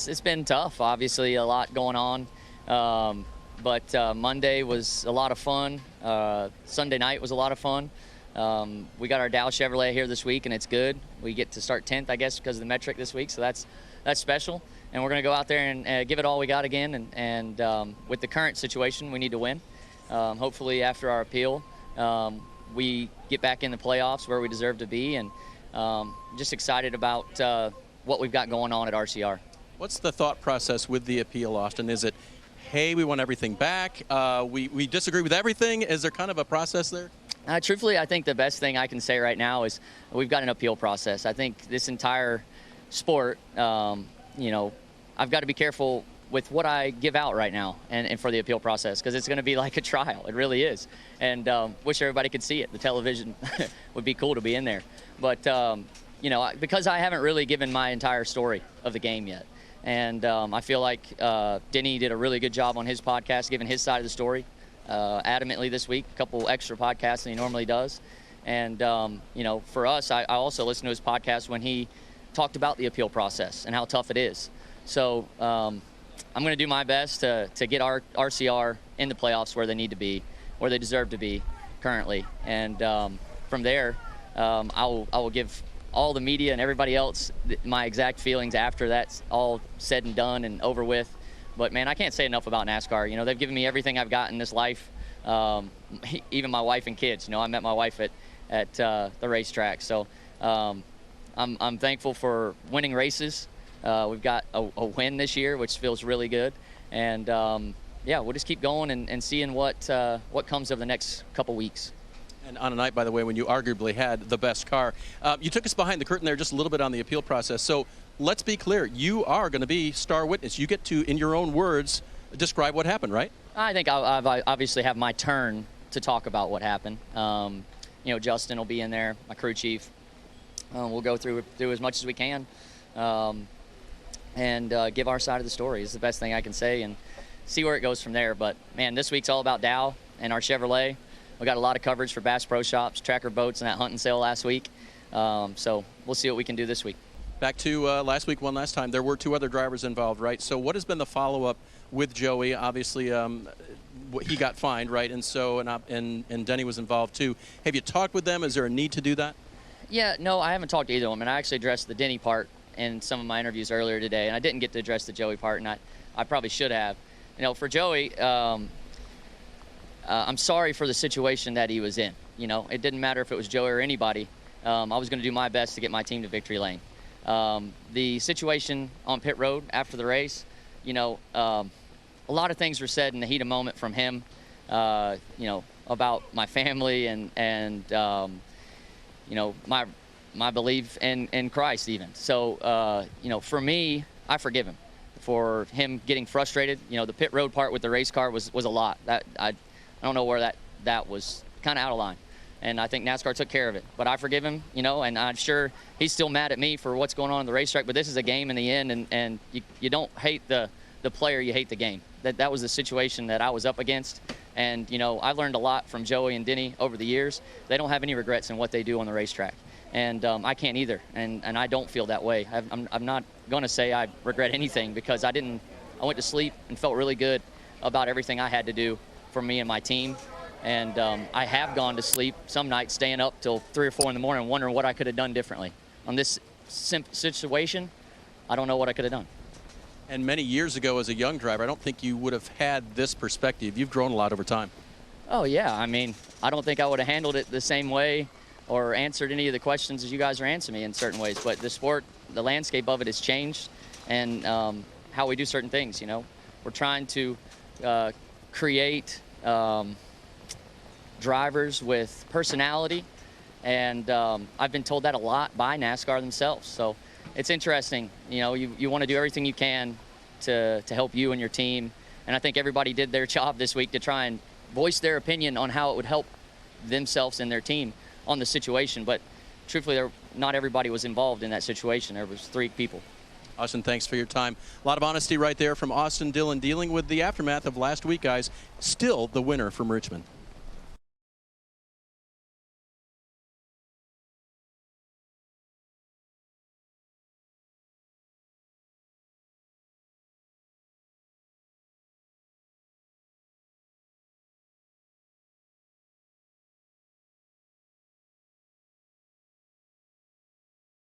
it's been tough. Obviously, a lot going on. But Monday was a lot of fun. Sunday night was a lot of fun. We got our Dow Chevrolet here this week, and it's good. We get to start 10th, I guess, because of the metric this week, so that's special. And we're going to go out there and give it all we got again. And with the current situation, we need to win. Hopefully, after our appeal, we get back in the playoffs where we deserve to be. And just excited about what we've got going on at RCR. What's the thought process with the appeal, Austin? Is it, hey, we want everything back? We disagree with everything? Is there kind of a process there? Truthfully, I think the best thing I can say right now is we've got an appeal process. I think this entire sport, I've got to be careful with what I give out right now and for the appeal process, because it's going to be like a trial. It really is. And wish everybody could see it. The television would be cool to be in there. But, because I haven't really given my entire story of the game yet. And I feel like Denny did a really good job on his podcast, giving his side of the story adamantly this week, a couple extra podcasts than he normally does. And, for us, I also listened to his podcast when he talked about the appeal process and how tough it is. So I'm going to do my best to get our RCR in the playoffs where they need to be, where they deserve to be currently. And from there, I will give all the media and everybody else my exact feelings after that's all said and done and over with. But, man, I can't say enough about NASCAR. They've given me everything I've got in this life, even my wife and kids. I met my wife at the racetrack. So I'm thankful for winning races. We've got a win this year, which feels really good. And, we'll just keep going and seeing what comes of the next couple weeks. And on a night, by the way, when you arguably had the best car. You took us behind the curtain there just a little bit on the appeal process. So let's be clear. You are going to be star witness. You get to, in your own words, describe what happened, right? I think I obviously have my turn to talk about what happened. Justin will be in there, my crew chief. We'll go through as much as we can and give our side of the story. It's the best thing I can say and see where it goes from there. But, man, this week's all about Dow and our Chevrolet. We got a lot of coverage for Bass Pro Shops, Tracker Boats, and that hunting sale last week. So we'll see what we can do this week. Back to last week, one last time. There were two other drivers involved, right? So what has been the follow-up with Joey? Obviously, he got fined, right? And so and Denny was involved too. Have you talked with them? Is there a need to do that? Yeah, no, I haven't talked to either of them. And I actually addressed the Denny part in some of my interviews earlier today, and I didn't get to address the Joey part, and I probably should have. For Joey, I'm sorry for the situation that he was in. It didn't matter if it was Joey or anybody. I was going to do my best to get my team to victory lane. The situation on pit road after the race, a lot of things were said in the heat of moment from him, about my family and my belief in Christ even. So, for me, I forgive him for him getting frustrated. The pit road part with the race car was a lot. I don't know where that was kind of out of line. And I think NASCAR took care of it. But I forgive him, and I'm sure he's still mad at me for what's going on in the racetrack. But this is a game in the end, and you don't hate the player, you hate the game. That was the situation that I was up against. And, I've learned a lot from Joey and Denny over the years. They don't have any regrets in what they do on the racetrack. And I can't either, and I don't feel that way. I'm not going to say I regret anything, because I went to sleep and felt really good about everything I had to do for me and my team. And I have gone to sleep some nights staying up till 3 or 4 in the morning wondering what I could have done differently. On this situation, I don't know what I could have done. And many years ago as a young driver, I don't think you would have had this perspective. You've grown a lot over time. Oh, yeah. I mean, I don't think I would have handled it the same way or answered any of the questions as you guys are answering me in certain ways. But the sport, the landscape of it has changed, and how we do certain things, We're trying to create drivers with personality, and I've been told that a lot by NASCAR themselves. So it's interesting. You want to do everything you can to help you and your team, and I think everybody did their job this week to try and voice their opinion on how it would help themselves and their team on the situation. But truthfully, not everybody was involved in that situation. There was 3 people. Austin, thanks for your time. A lot of honesty right there from Austin Dillon, dealing with the aftermath of last week, guys. Still the winner from Richmond.